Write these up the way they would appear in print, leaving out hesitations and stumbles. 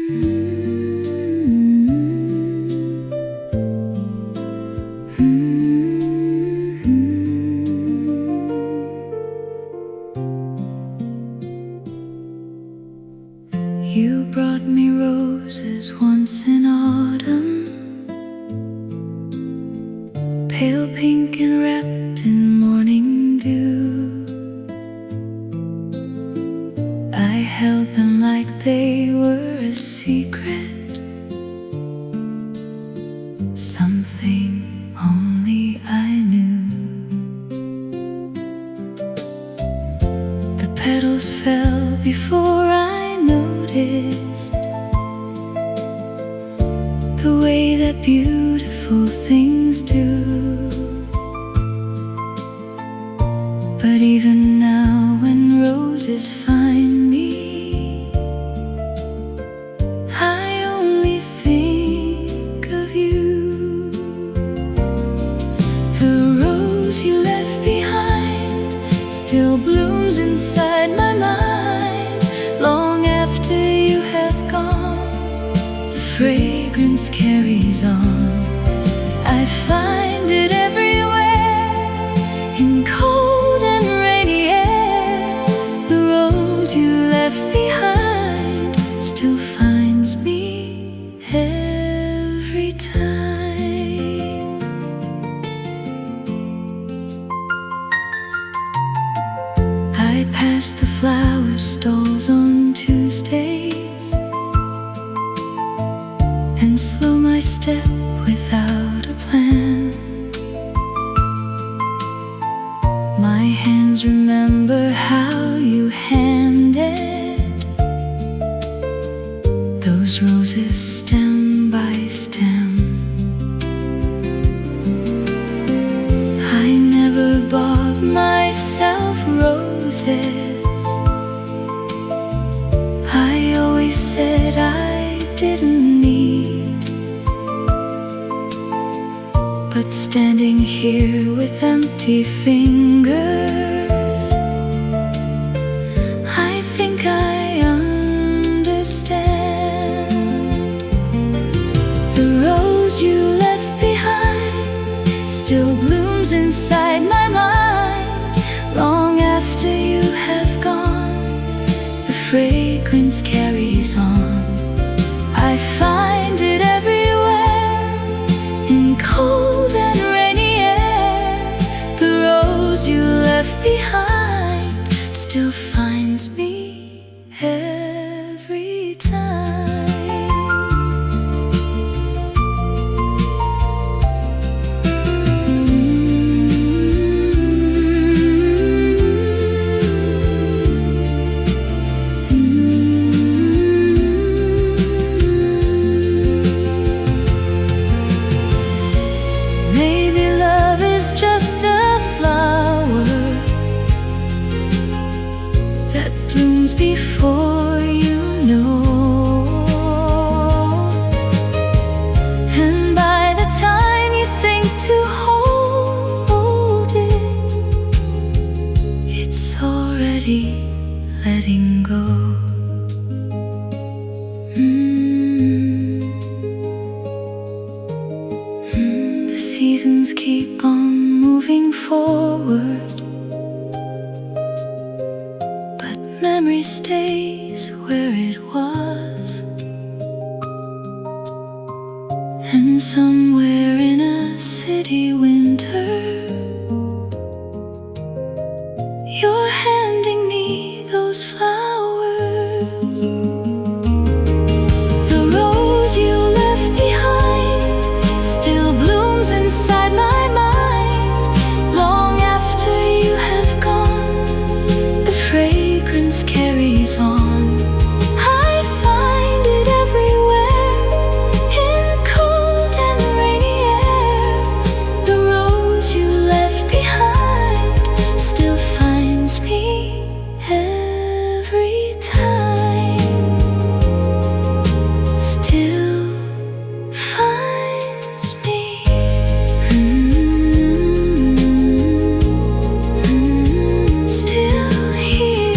You brought me roses once in autumn, pale pink and wrapped in morning dew. I held them like they were a secret, something only I knew. The petals fell before I noticed the way that beautiful things do. But even now when roses find me, I only think of you. The rose you left behind still blooms inside my mind long after you have gone. The fragrance carries on. I find it everywhere, in cold and rainy air. The rose you left behind still finds me every time. I pass the flower stalls on Tuesdays and slow my step without a plan. My hands remember how you handed those roses stem by stem. I never bought myself roses. I always said I didn't need. But standing here with empty fingers, I think I understand. The rose you left behind still blooms inside my mind long after you have gone. The fragrance carries on. I find it everywhere, in cold and rainy air. The rose you left behind still finds me every time. Maybe love is just a flower that blooms before you know, and by the time you think to hold it, it's already letting go. The seasons keep on moving forward, but memory stays where it was. And somewhere in a city winter, you're handing me those flowers. The rose you left behind still blooms inside my mind long after you have gone. The fragrance carries on. I find it everywhere, in cold and rainy air. The rose you left behind still finds me every time. Still finds me. Still here.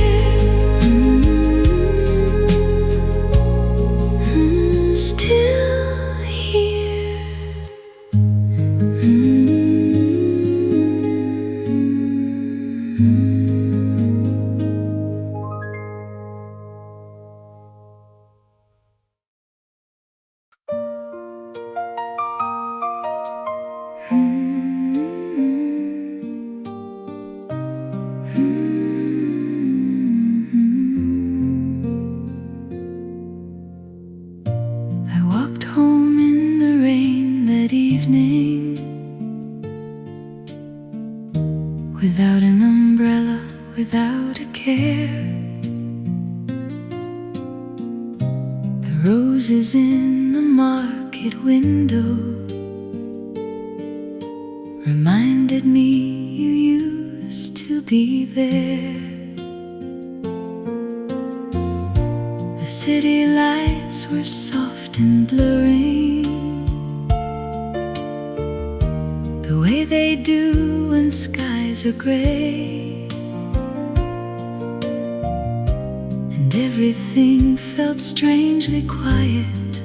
roses in the market window reminded me you used to be there. The city lights were soft and blurring, the way they do when skies are gray, and everything felt strangely quiet,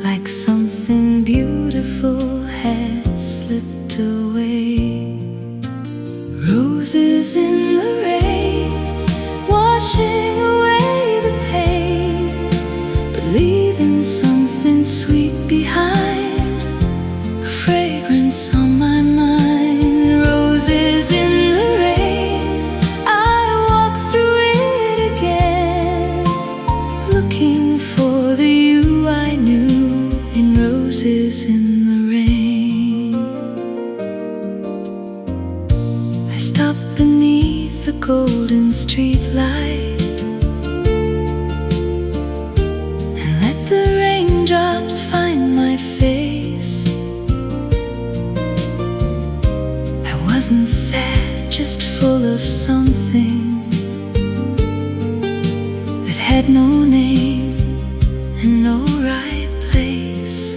like something beautiful had slipped away. Roses in the rain, washing away the pain, but leaving something sweet behind, a fragrance on my mind. Roses in the rain, I walk through it again, looking for the you I knew in roses in the rain. I stopped beneath the golden street light and let the raindrops find my face. I wasn't sad, just full of something that had no name and no right place.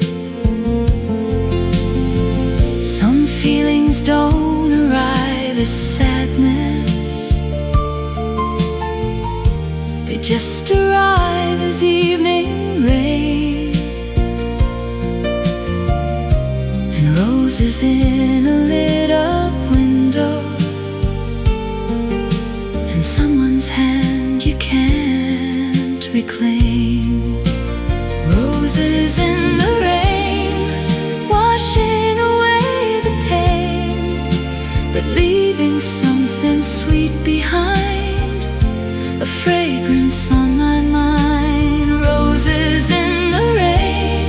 Some feelings don't arrive as sadness, they just arrive as evening rain, and roses in a lit up window, and someone's hand you can't reclaim. Roses in the rain, washing away the pain, but leaving something sweet behind, a fragrance on my mind. Roses in the rain,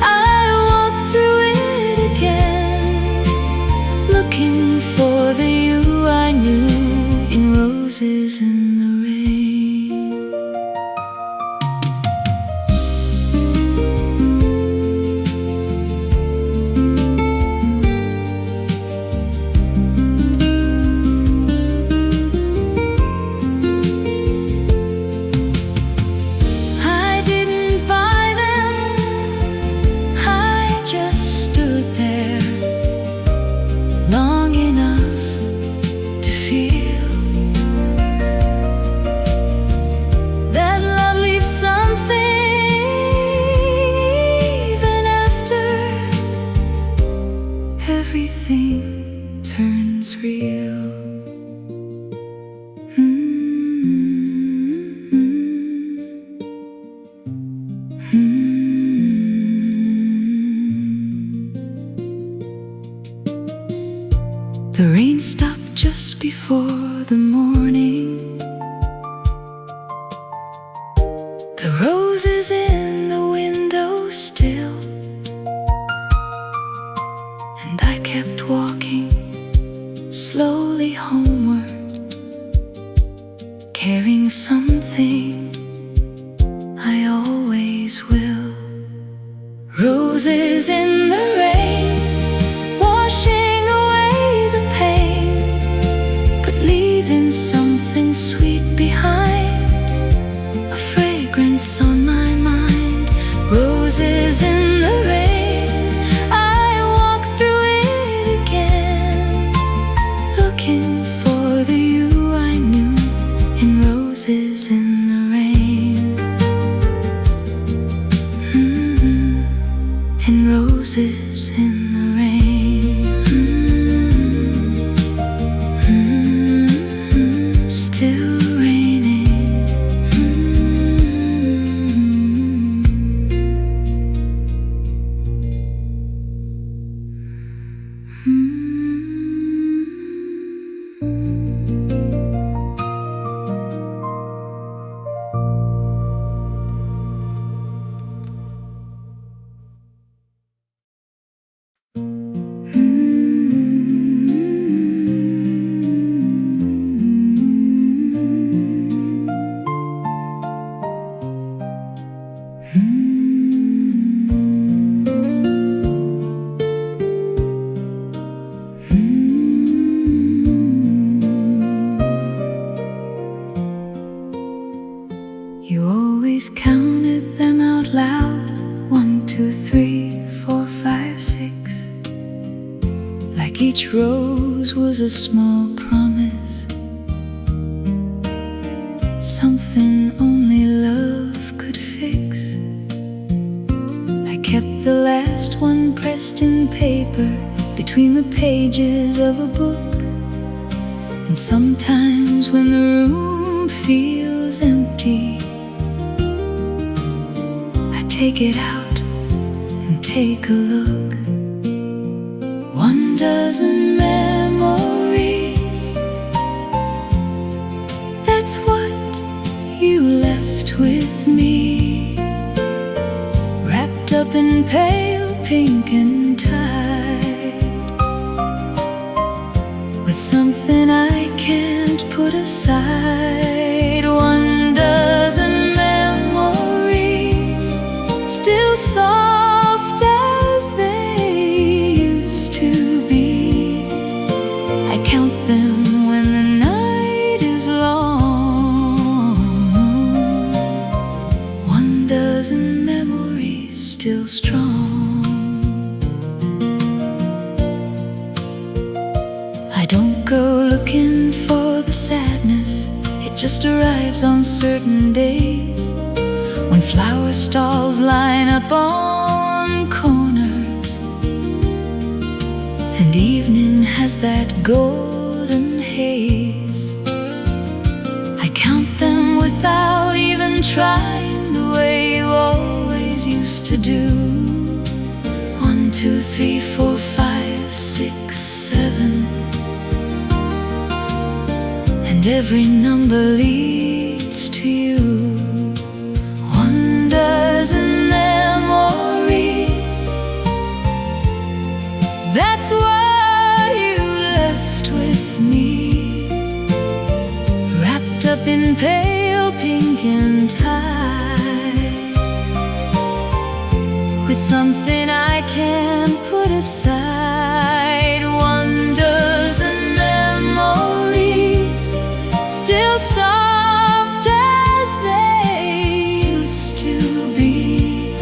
I walk through it again, looking for the you I knew in roses in the rain. I didn't buy them, I just stood there long enough to feel that love leaves something even after everything turns real. The rain stopped just before the morning, the roses in the window still, and I kept walking slowly homeward, carrying something I always will. Roses in the rain, washing away the pain, but leaving something sweet behind, a fragrance on my mind. Roses in the rain, I walk through it again, looking for the you I knew in roses in the rain. In roses in the rain. Still raining. You always counted them out loud. 1, 2, 3, 4, 5, 6. Like each rose was a small promise, something only love could fix. I kept the last one pressed in paper between the pages of a book. And sometimes when the room feels empty, I take it out and take a look. 1 dozen memories, that's what you left with me, wrapped up in pale pink and tied, with something I can't put aside. 1 dozen memories, still soft as they used to be. I count them when the night is long. 1 dozen memories, still strong. I don't go looking for the sadness, it just arrives on certain days, when flower stalls line up on corners, and evening has that golden haze. I count them without even trying, the way you always used to do. 1, 2, 3, 4, 5, 6, 7. And every number leads to you. 1 dozen memories, that's what you left with me, wrapped up in pale pink and tied, with something I can't put aside. 1 dozen memories, still soft as they used to be.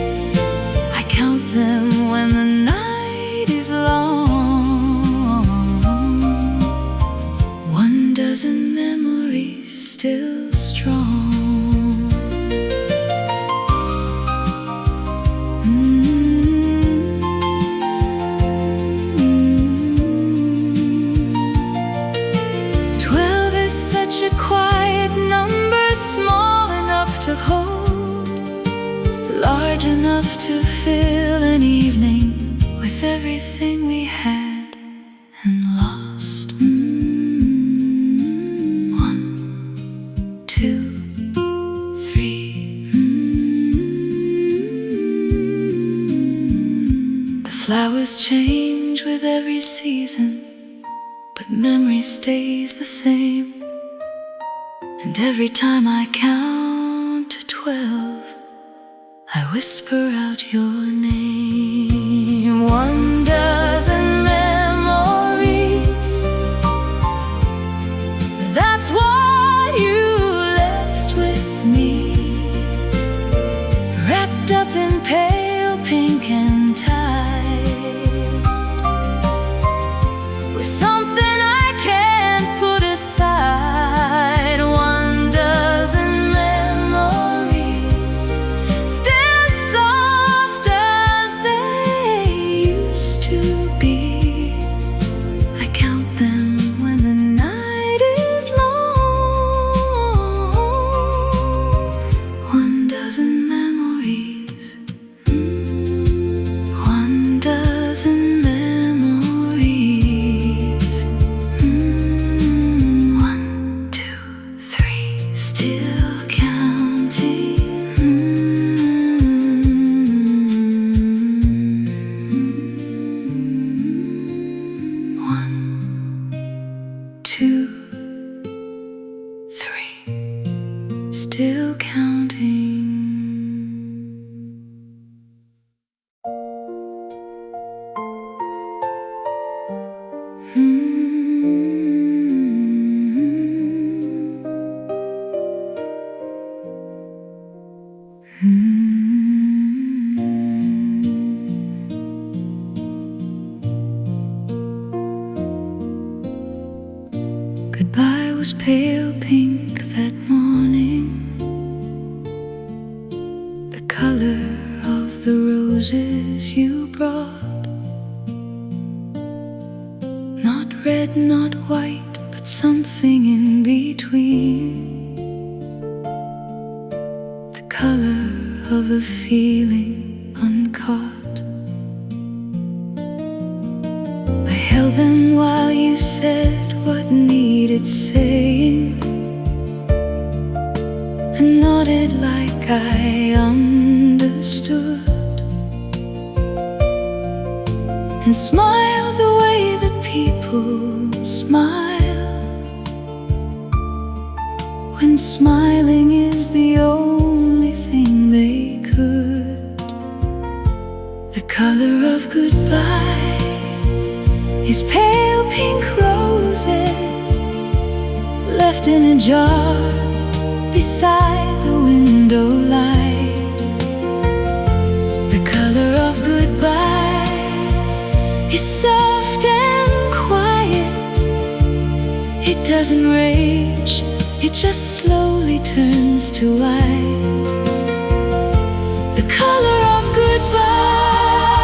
I count them when the night is long. 1 dozen memories, still strong. Such a quiet number, small enough to hold, large enough to fill an evening with everything we had and lost. 1, 2, 3. The flowers change with every season, but memory stays the same. And every time I count to 12, I whisper out your name. 1 dozen memories, that's what you left with me, wrapped up in pale pink and tied, with something I can't put aside. 1 dozen memories, still soft as they used to be. I count them when the night is long. 1 dozen memories, 1 dozen memories. 1, 2, 3, still counting. 1, 2, 3, still counting. was pale pink that morning, the color of the roses you brought. Not red, not white, but something in between, the color of a feeling uncaught. I held them while you said what needed saying, and nodded like I understood, and smiled the way that people smile, when smiling is the only thing they could. The color of goodbye is pale pink roses left in a jar beside the window light. The color of goodbye is soft and quiet. It doesn't rage, it just slowly turns to white. The color of goodbye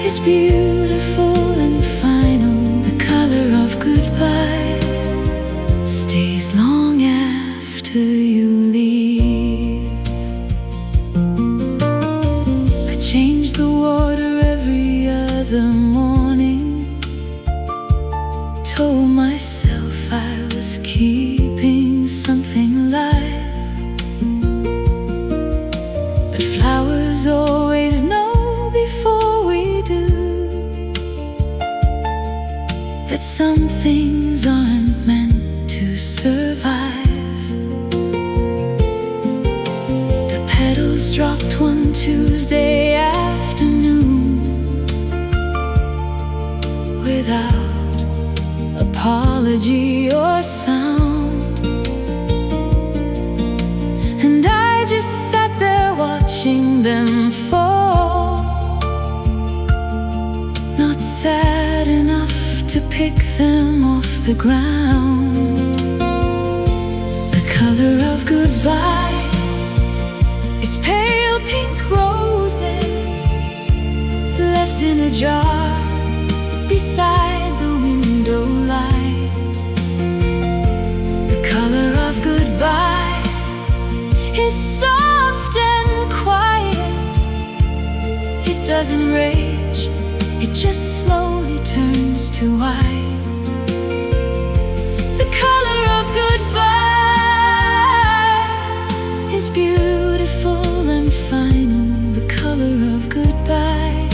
is beautiful and final. The color of goodbye stays long after you leave. I change the water every other morning, told myself I was keeping something alive, but flowers always know before we do that some things aren't meant to survive. The petals dropped one Tuesday afternoon without apology or sound, and I just sat there watching them fall, not sad enough to pick them off the ground. The color of goodbye is pale pink roses left in a jar beside the window light. The color of goodbye is soft and quiet. It doesn't rage, it just slowly turns to white. The color of goodbye is beautiful and final. The color of goodbye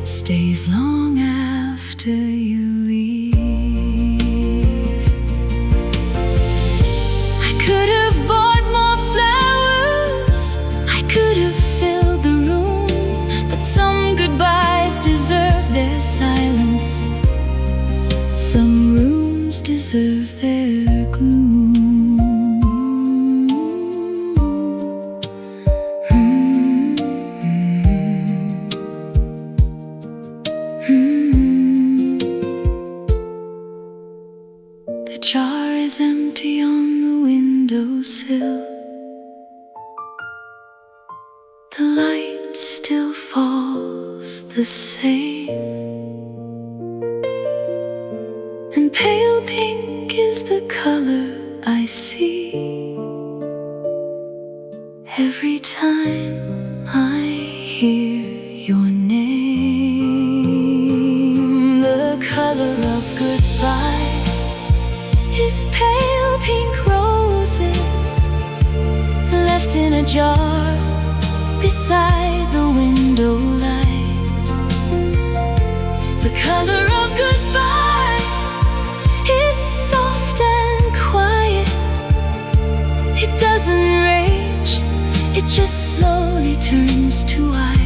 stays long after you leave. I could have bought more flowers, I could have filled the room, but some goodbyes deserve their silence, some rooms deserve their gloom. The jar is empty on the windowsill. The light still falls the same, and pale pink is the color I see every time I hear your name. The color of goodbye is pale pink roses left in a jar beside the window light. The color of goodbye is soft and quiet. It doesn't rage, it just slowly turns to white.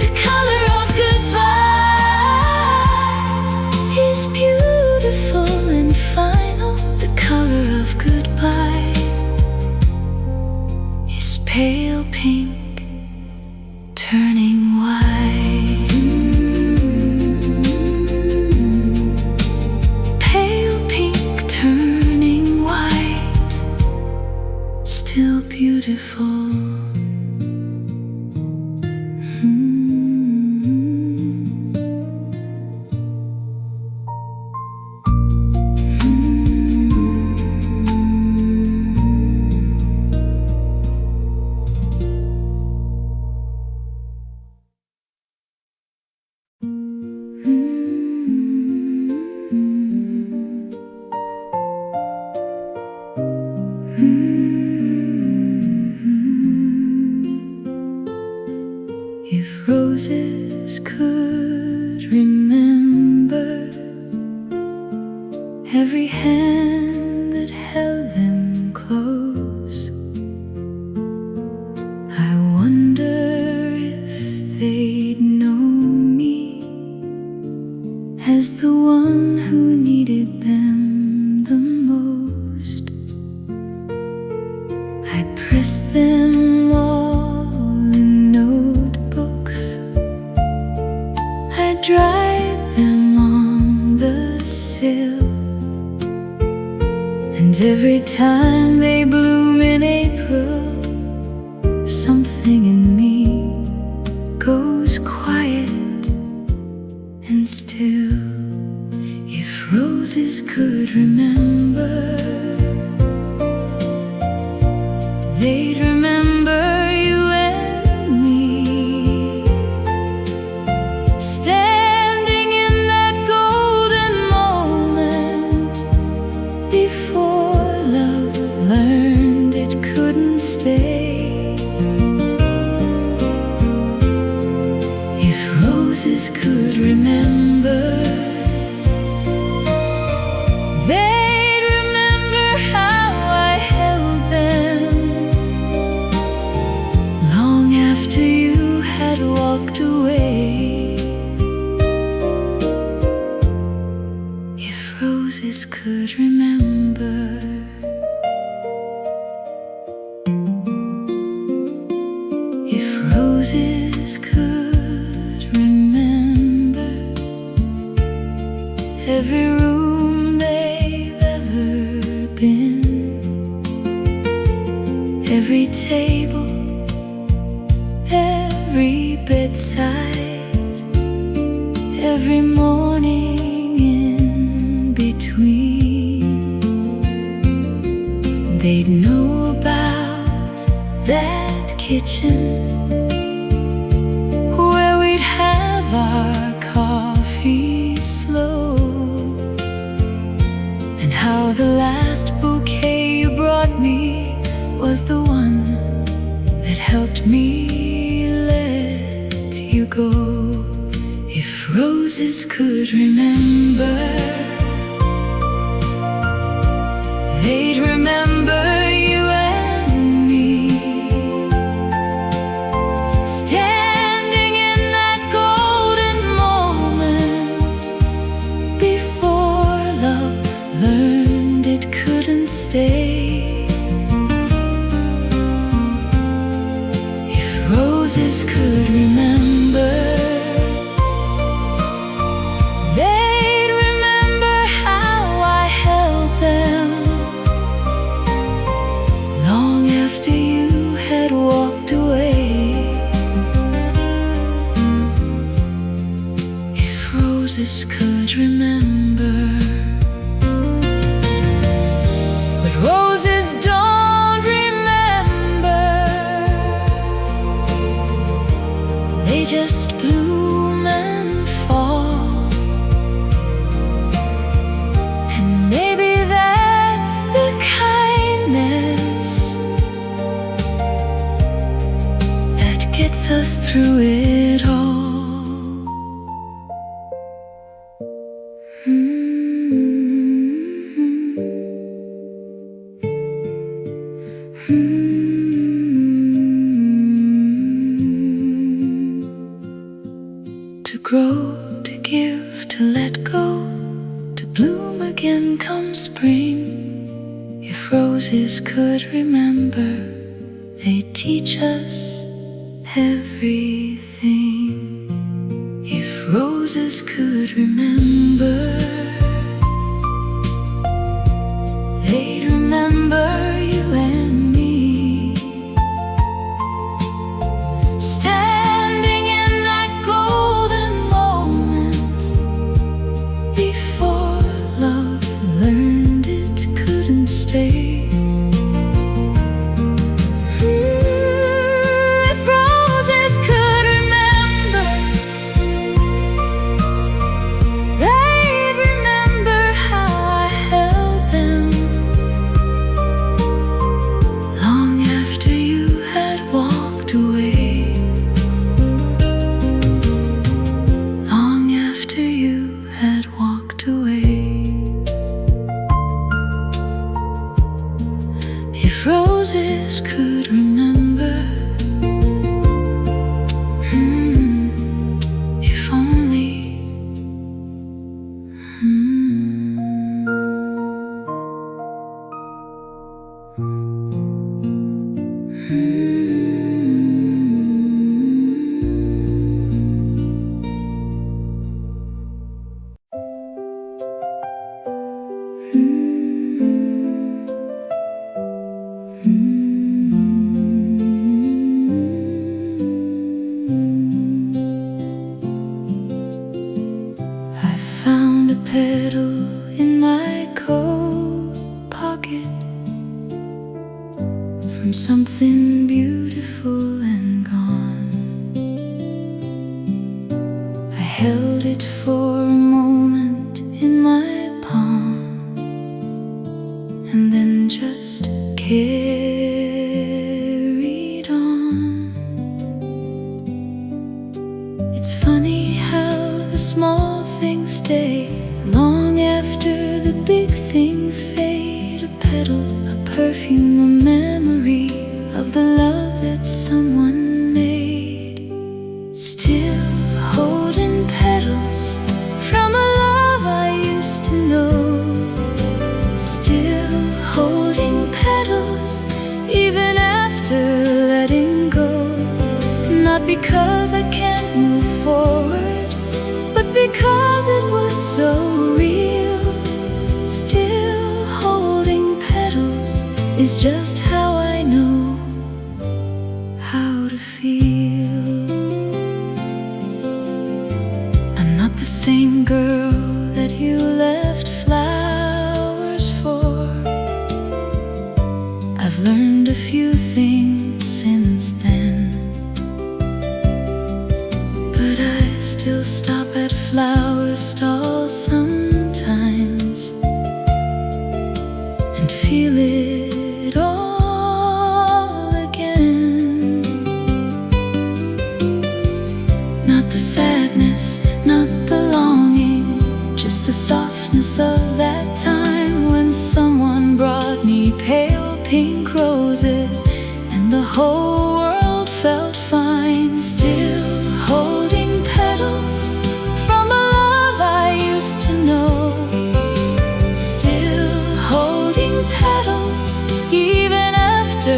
The color of goodbye is beautiful and final. The color of goodbye is pale pink turning white. beautiful. If roses could remember every hand that held them close, I wonder if they'd know me as the one who needed them the most. I pressed them all in notebooks, I dried them on the sill, and every time they bloom in April, something in me goes quiet and still. If roses could remember, they'd remember you and me, standing in that golden moment before love learned it couldn't stay. If roses could remember, they'd remember how I held them long after you had walked away. If roses could remember, if roses could remember every room they've ever been, every table, every bedside, every morning in between, they'd know about that kitchen where we'd have our coffee slow, and how the last bouquet you brought me was the one that helped me let you go. If roses could remember, they'd remember you and me, standing in that golden moment before love learned it couldn't stay. If roses could remember, they'd remember how I held them long after you had walked away. If roses could remember, but roses don't remember, they just bloom and fall, and maybe that's the kindness that gets us through it all. To grow, to give, to let go, to bloom again come spring. If roses could remember, they'd teach us everything. If roses could remember, they'd remember you and me, If roses could remember, if only. I found a petal in my coat pocket from something beautiful and gone. I held it for a moment in my palm and then just carried on. It's funny how the small things stay long after the big things fade. A petal, a perfume, a memory of the love that someone made. Still holding petals from a love I used to know. Still holding petals even after letting go. Not because I can't move forward, but because it was so real. Still holding petals is just how I know how to feel. I'm not the same girl that you left flowers for. I've learned a few things since then, but I still stop at flower stalls sometimes and feel it all again. Not the sadness, not the longing, just the softness of that time when someone brought me pale pink roses and the whole world felt fine. Still holding petals from a love I used to know. Still holding petals even after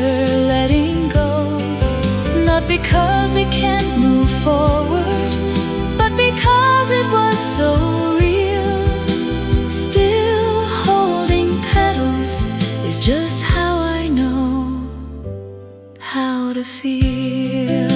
letting go. Not because I can't move forward, but because it was so real. Still holding petals is just how I know how to feel.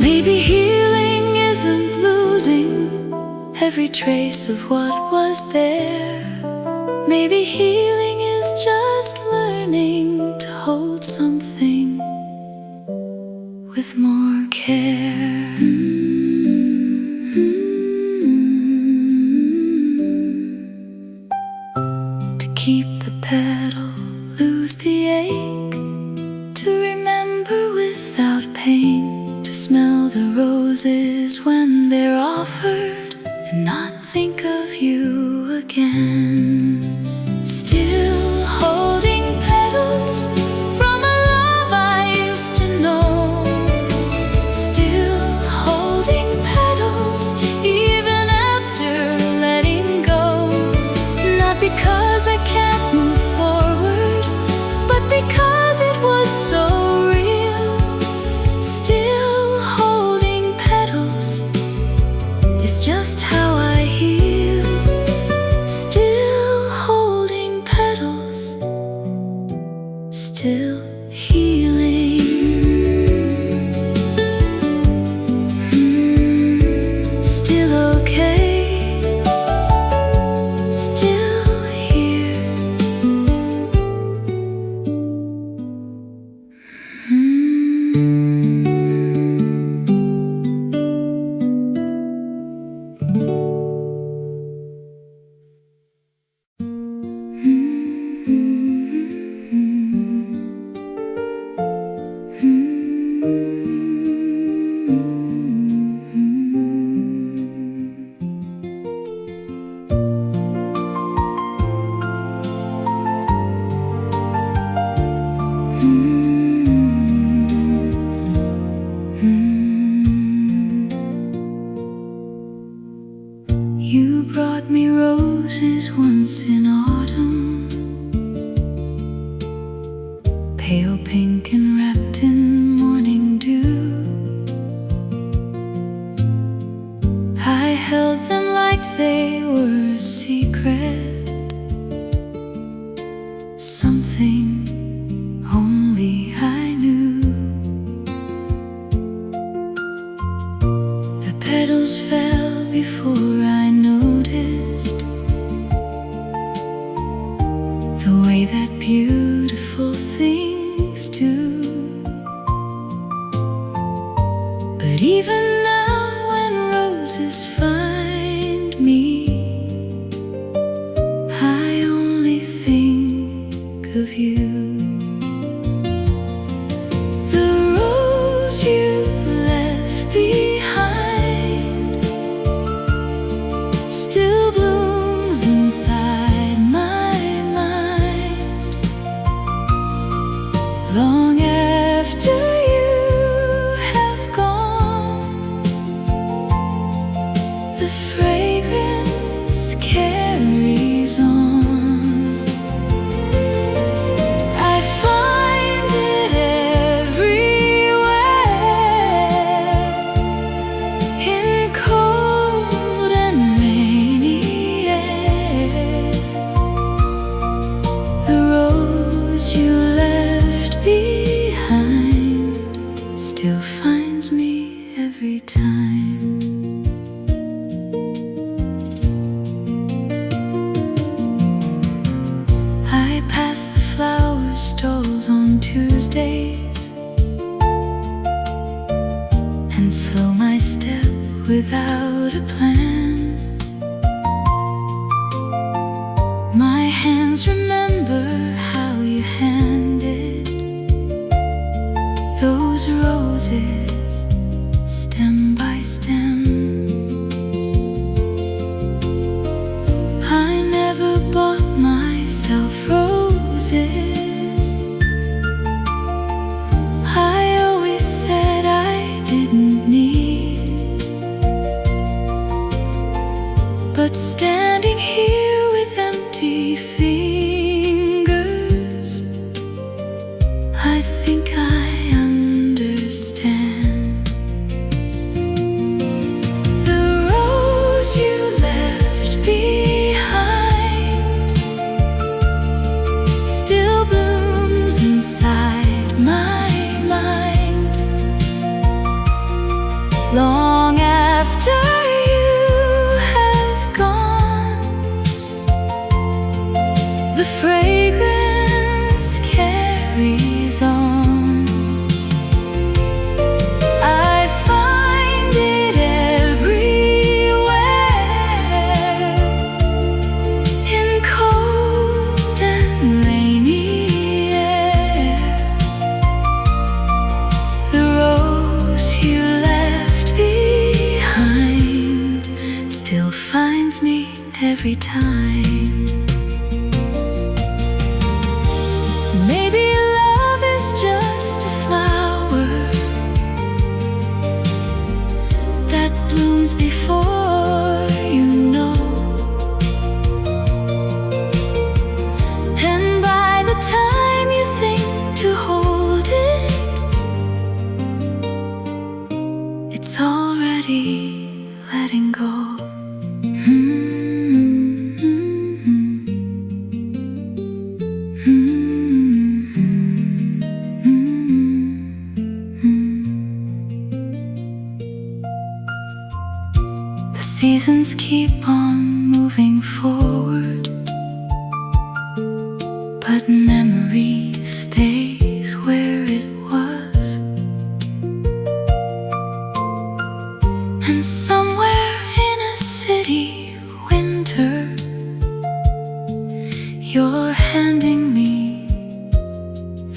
Maybe healing isn't losing every trace of what was there. Maybe healing is just learning to hold something with more care. To keep the petal, lose the ache, to remember without pain, to smell the roses when they're offered and not think of you again. Still holding petals from a love I used to know. Still holding petals even after letting go. Not because I can't move forward, but because it was so real. Still holding petals is just how I heal. Still pale pink and wrapped in morning dew. I held them like they were a secret, something only I knew. The petals fell before I noticed the way that beautiful things do. But even now when roses find me, I only think of you. The rose you left behind still blooms inside my mind, long after you have gone. The fragrance carries on. I find it everywhere, in cold and rainy air. The rose you left behind still finds me every time. I pass the flower stalls on Tuesdays and slow my step without a plan. My hands remember how you handed those roses stem by stem. I never bought myself roses. I always said I didn't need. But standing here with empty fingers, I think I understand. The rose you left behind still blooms inside my mind, long after you have gone. The fragrance carries on. I find it everywhere, in cold and rainy air. The rose you left behind still finds me every time. Maybe love is just a flower that blooms before you know, and by the time you think to hold it, it's already letting go. The seasons keep on moving forward, but memory stays where it was. And somewhere in a city winter, you're handing me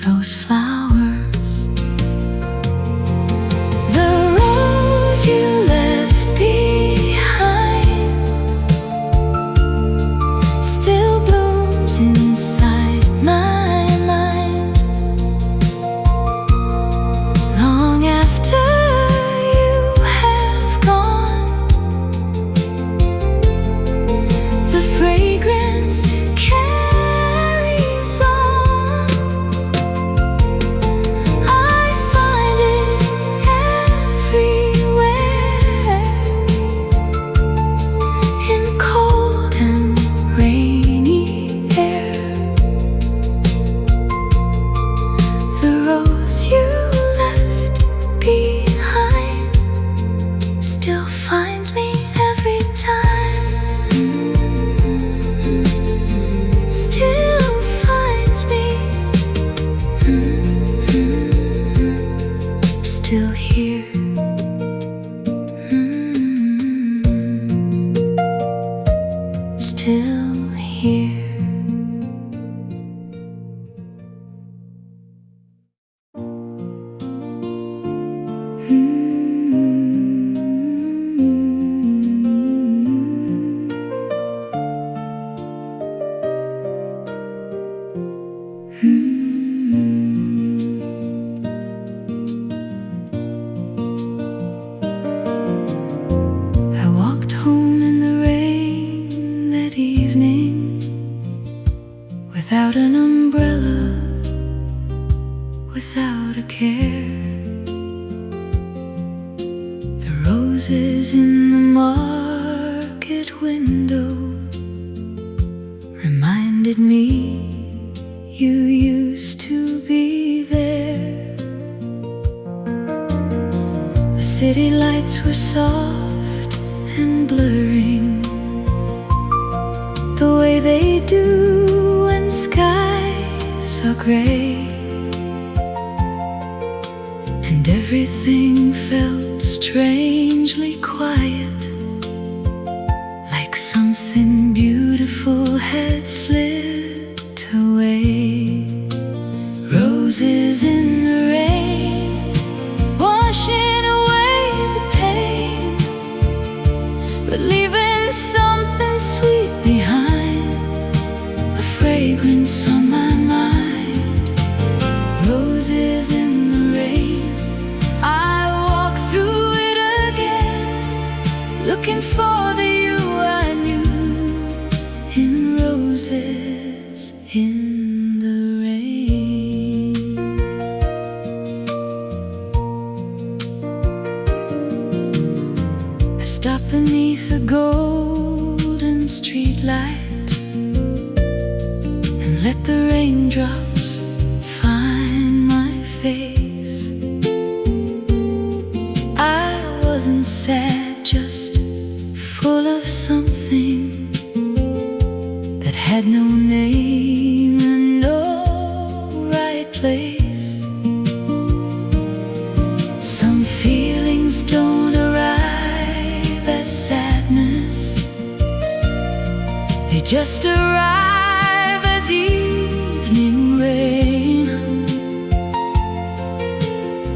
those flowers. The rose you left behind still blooms inside my mind, long after you have gone. The fragrance carries on. umbrella without a care. The roses in the market window reminded me you used to be there. The city lights were soft and blurring, the way they do when skies are gray, and everything felt strangely quiet, like something beautiful had slipped away. Roses in the rain, washing away the pain, but leaving something sweet behind, a fragrance on my mind. Roses in the rain, I walk through it again, looking for the you I knew in roses in the rain. I stop beneath a golden street light and let the raindrops find my face. I wasn't sad, just full of something that had no name and no right place. Some feelings don't arrive as sadness, they just arrive as evening rain,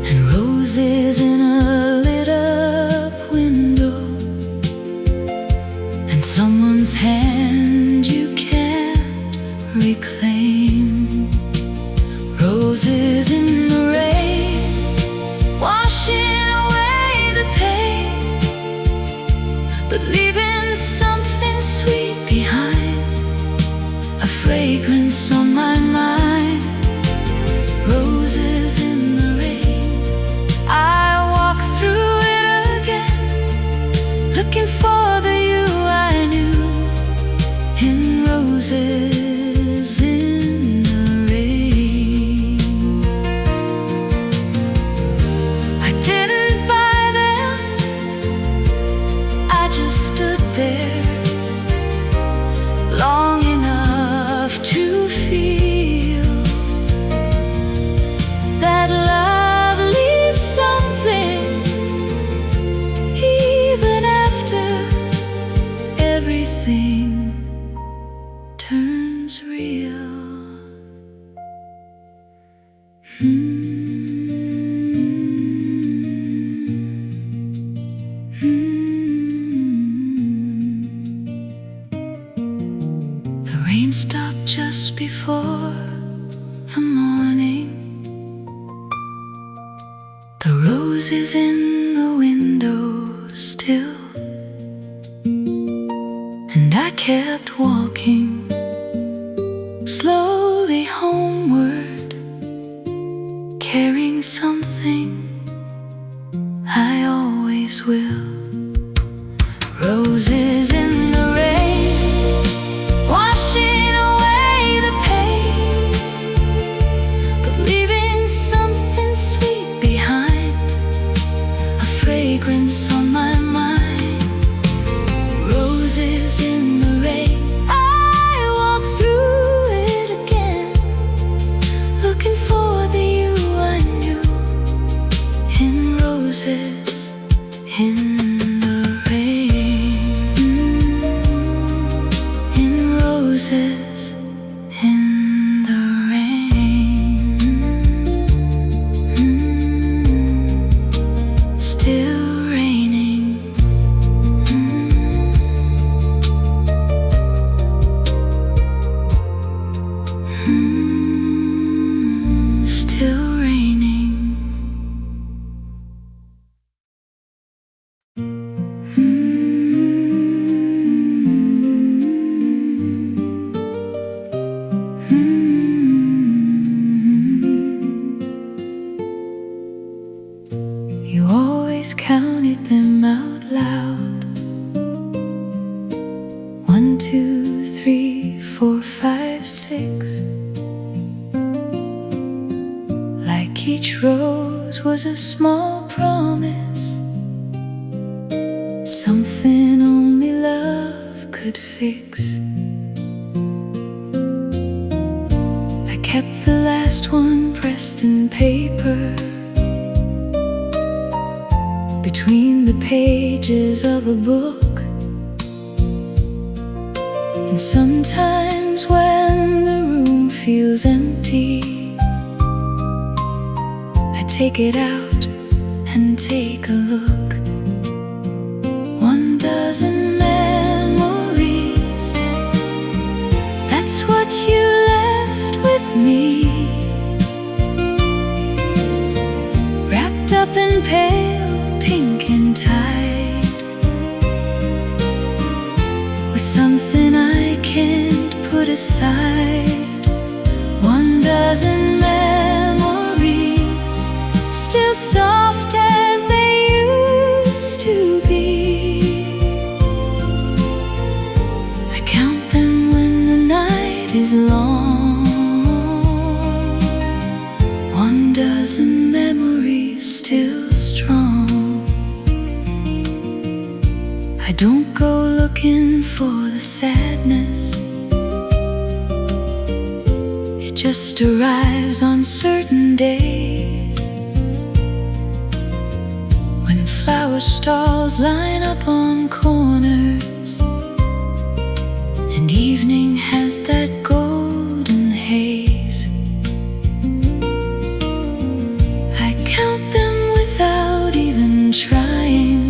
and roses in a lit up window, and someone's hand you can't reclaim. Roses in the rain, washing away the pain, but leaving something sweet behind, a fragrance on my mind. Roses in the rain, I walk through it again, looking for the you I knew in roses in the rain. I didn't buy them, I just stood there long enough to feel that love leaves something even after everything turns real. The rain stopped just before the morning. The roses in the window still, and I kept walking slowly homeward, carrying something I always will. Roses in the rain, washing away the pain, but leaving something sweet behind, a fragrance on my mind. Roses in the rain, I always counted them out loud. 1, 2, 3, 4, 5, 6. Like each rose was a small promise, something only love could fix. I kept the last one pressed in paper between the pages of a book. And sometimes when the room feels empty, I take it out and take a look. 1,000 memories, that's what you left with me, wrapped up in pale pink and tied with something I can't put aside. 1,000 memories, still soft as they used to be. I count them when the night is long. 1,000 memories still strong. I don't go looking for the sadness, it just arrives on certain days, when flower stalls line up on corners and evening has that golden haze. I count them without even trying,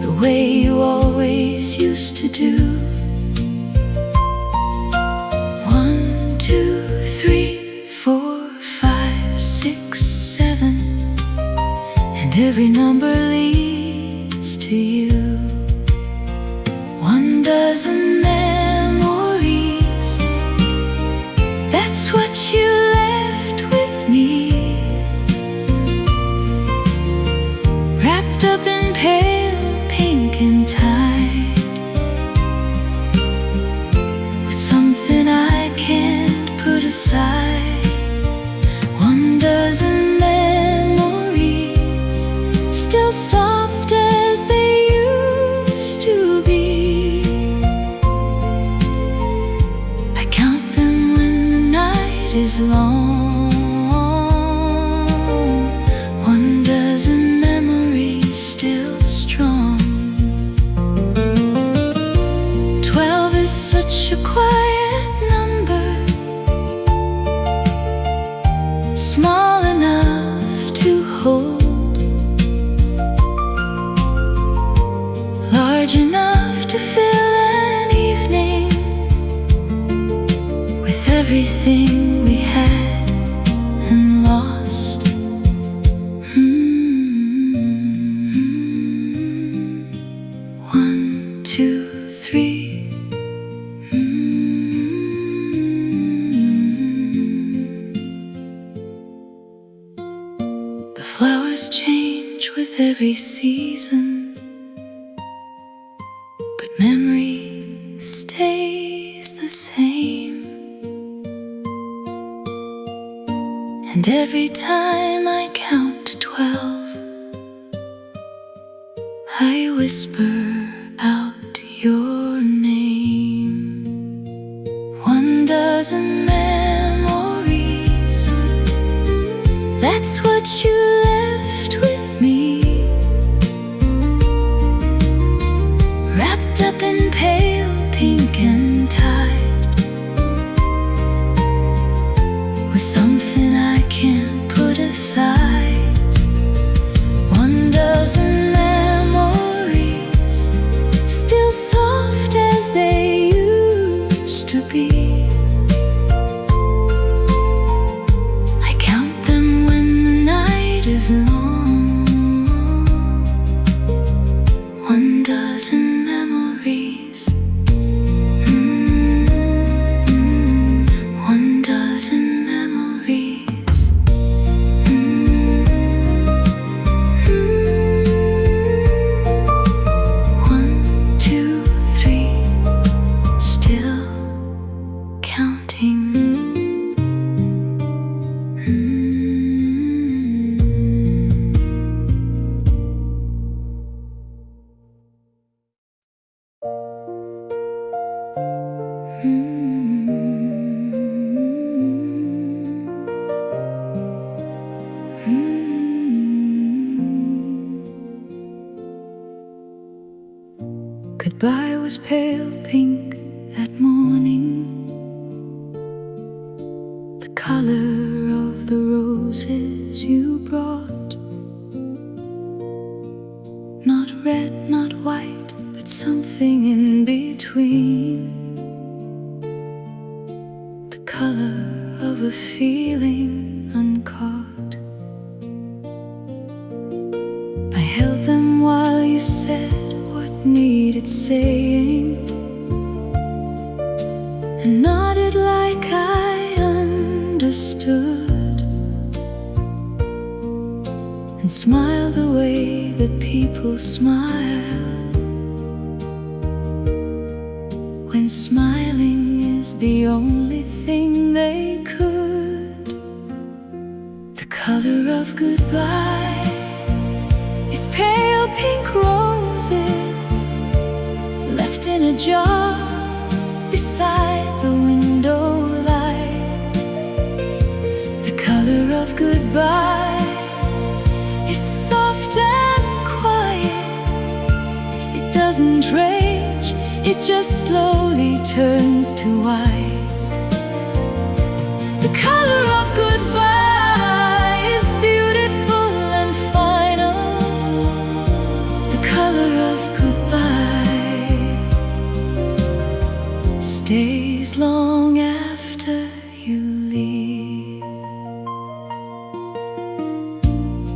the way you always used to do. 1, 2, 3, 4, 5, 6, 7, and every number leads to you. 1,000 memories, that's what you left with me, wrapped up in pale pink and tied with something I can't put aside. 1,000 memories, still soft as they used to be. I count them when the night is long. 1,000 memories still strong. 12 is such a quiet number, small enough to hold, large enough to fill an evening with everything we had and lost. 1, 2, 3. The flowers change with every season, but memory stays the same. And every time I count to 12, I whisper out your name. 1,000 memories, that's what you left with me, wrapped up in pale pink and tied with something I can't put aside. 1,000 memories, still soft as they used to be. I count them when the night is long. 1,000 memories. 1,000 memories. waiting. Goodbye was pale pink that morning, the color of the roses you brought. Not red, not white, but something in between, the color of a feeling uncaught. I held them while you said needed saying, and nodded like I understood, and smiled the way that people smile when smiling is the only thing they could. The color of goodbye is pale pink roses left in a jar beside the window light. The color of goodbye is soft and quiet. It doesn't rage, it just slowly turns to white. The color of goodbye is beautiful and final. The color of stays long after you leave.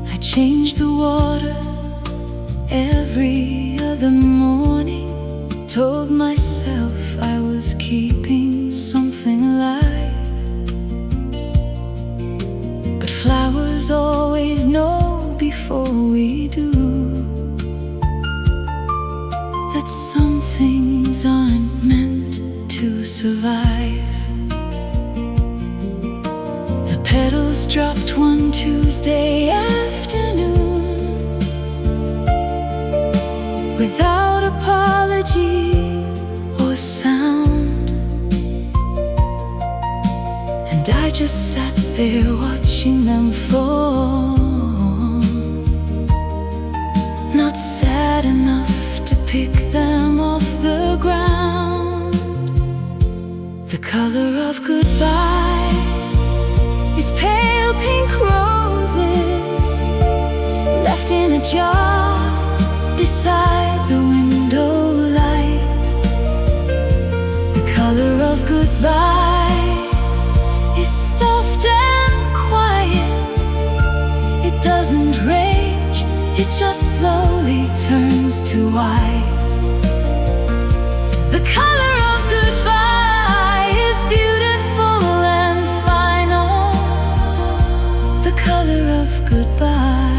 I change the water every other morning, told myself I was keeping something alive. But flowers always know before we do that some things aren't meant to survive. The petals dropped one Tuesday afternoon without apology or sound, and I just sat there watching them fall, not sad enough to pick them off the ground. The color of goodbye is pale pink roses left in a jar beside the window light. The color of goodbye is soft and quiet. It doesn't rage, it just slowly turns to white. The color of goodbye is beautiful and final. The color of goodbye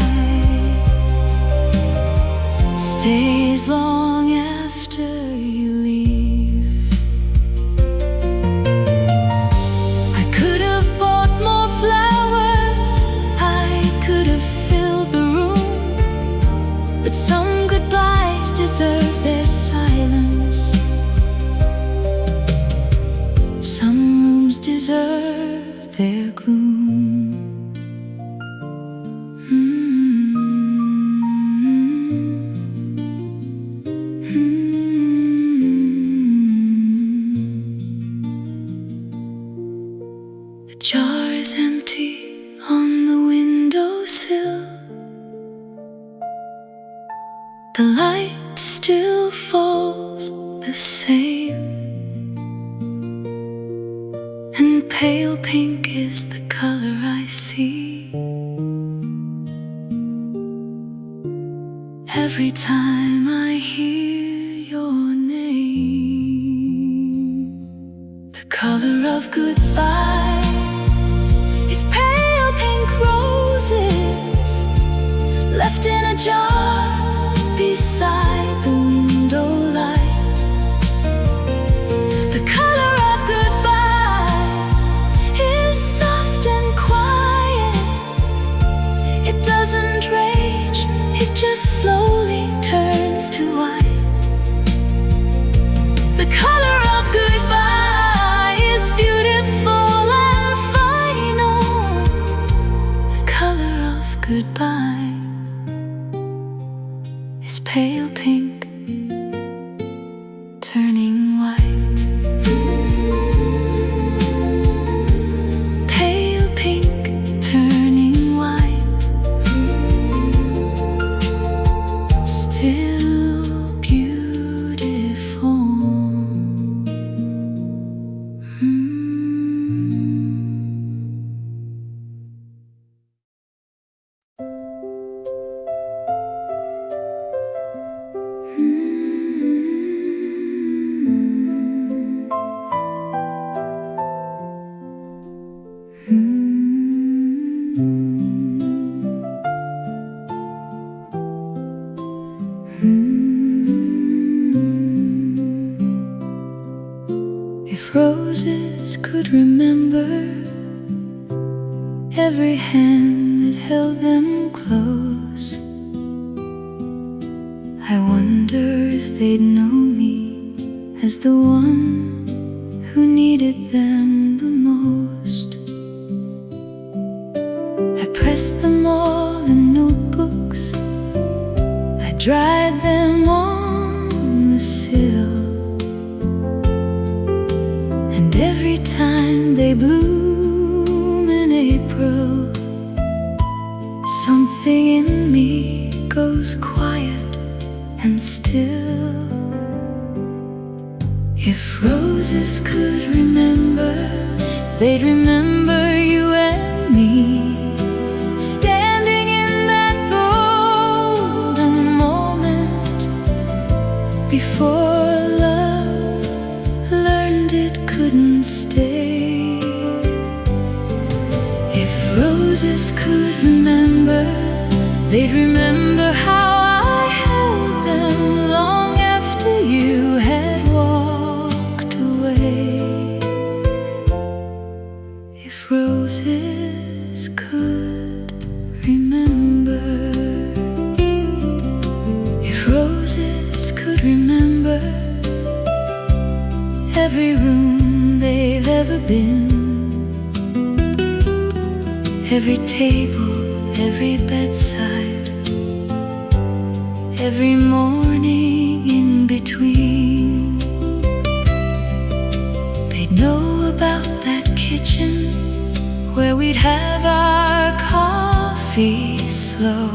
stays long after you leave. I could have bought more flowers, I could have filled the room, but some goodbyes deserve their silence. Some rooms deserve their gloom. The jar is empty on the windowsill. The light still falls the same, and pale pink is the color I see every time I hear your name. The color of goodbye is pale pink roses left in a jar beside the window light. The color of goodbye roses could remember every hand that held them close, I wonder if they'd know me as the one who needed them the most. I pressed them all in notebooks, I dried them on the sill, and every time they bloom in April, something in me goes quiet and still. If roses could remember, they'd remember you and me, standing in that golden moment before love learned it couldn't stay. If roses could remember, they'd remember how I held them long after you had walked away. If roses could remember, if roses could remember every room they've ever been, every table, every bedside, every morning in between, they'd know about that kitchen where we'd have our coffee slow,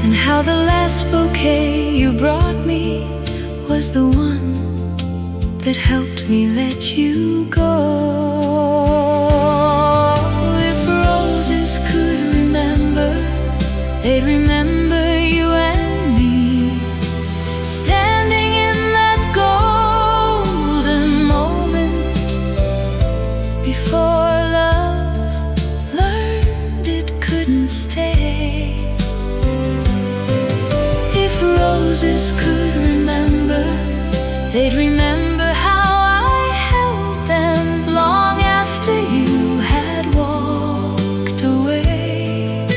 and how the last bouquet you brought me was the one that helped me let you go. If roses could remember, they'd remember you and me, standing in that golden moment before love learned it couldn't stay. If roses could remember, they'd remember how I held them long after you had walked away.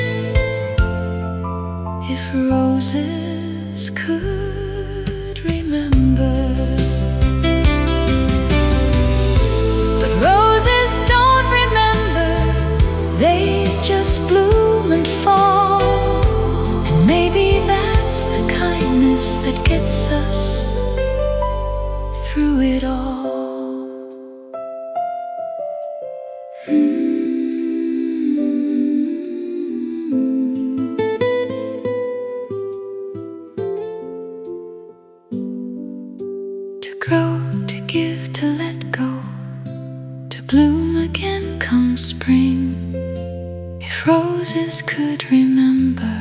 If roses could remember. But roses don't remember, they just bloom and fall, and maybe that's the kindness that gets us through it all. To grow, to give, to let go, to bloom again come spring. If roses could remember,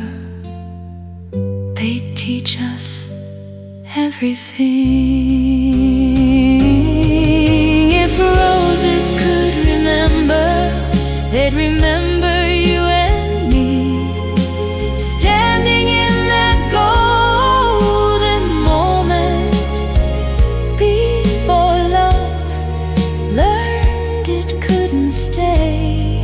they'd teach us everything. If roses could remember, they'd remember you and me, standing in that golden moment before love learned it couldn't stay.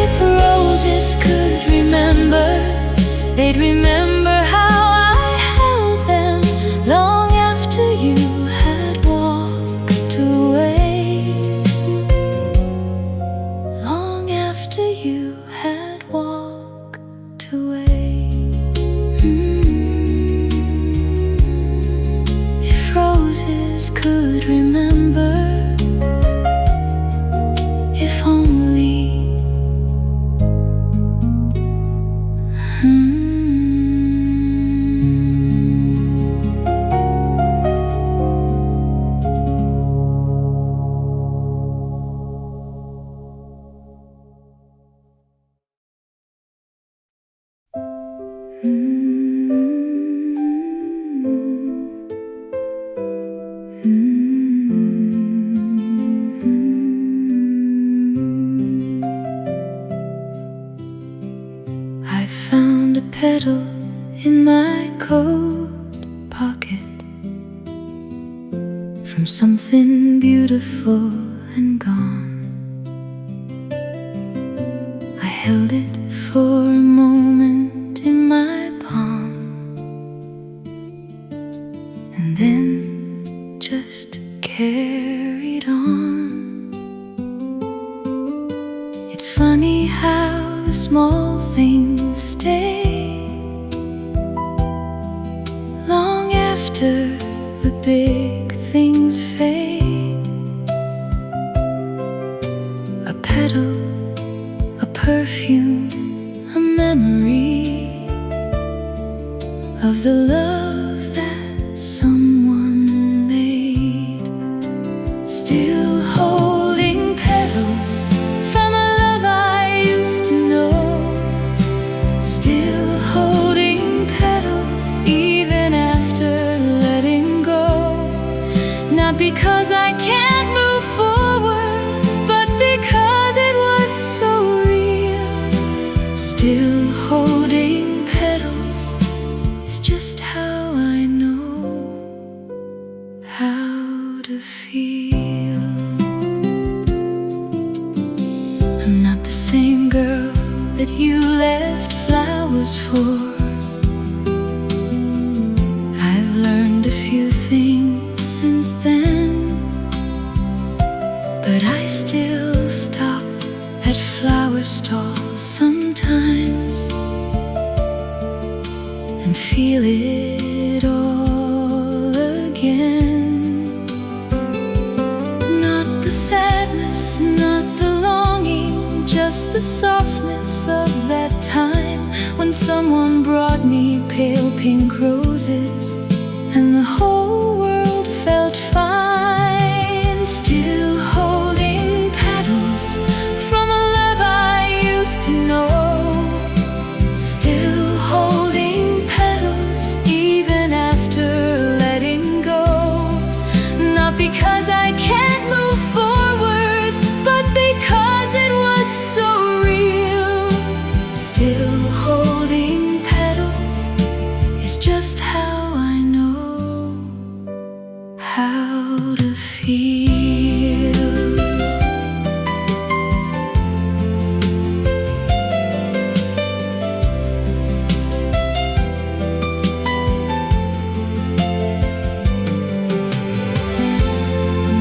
If roses could remember, they'd remember how I held them long after you had walked away. Long after you had walked away. If roses could remember, if only. I found a petal in my coat pocket, from something beautiful and gone. I held it for a moment in my palm, and then just carried on. It's funny how the small things stay long after the big things fade. A petal, a perfume, a memory of the love that someone made. Still holding petals from a love I used to know. Still holding petals even after letting go. Not because I can't move forward, but because it was so real. Still holding petals is just how I know how to feel. I'm not the same girl that you left flowers for. I've learned a few things since then, but I still stop at flower stalls sometimes and feel it all again. Not the sadness, not the longing, just the softness of that time when someone brought me pale pink roses and the whole world felt fine. Still holding petals from a love I used to know. Still holding petals even after letting go. Not because I can't move forward, but because it was so real. Still holding petals is just how I know how to feel.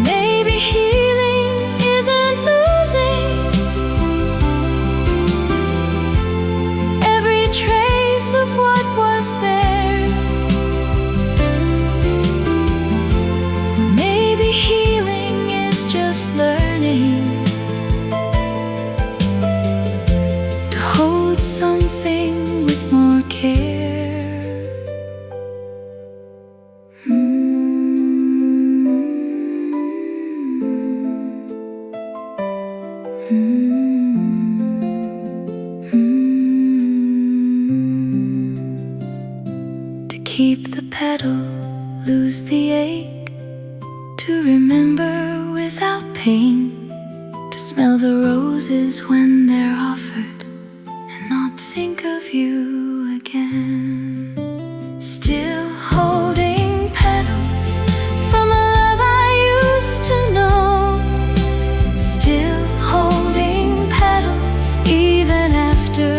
Maybe healing isn't losing every trace of what was there. Maybe healing is just learning to hold something with more care. To keep the petal, lose the ache, to remember without pain, to smell the roses when they're offered and not think of you again. Still holding petals from a love I used to know. Still holding petals even after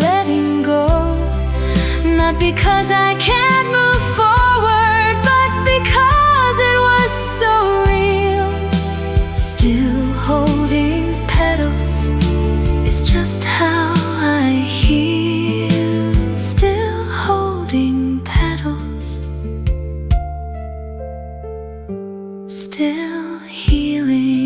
letting go. Not because I can't move forward, but because it was so real. Still holding petals is just how I heal. Still holding petals, still healing.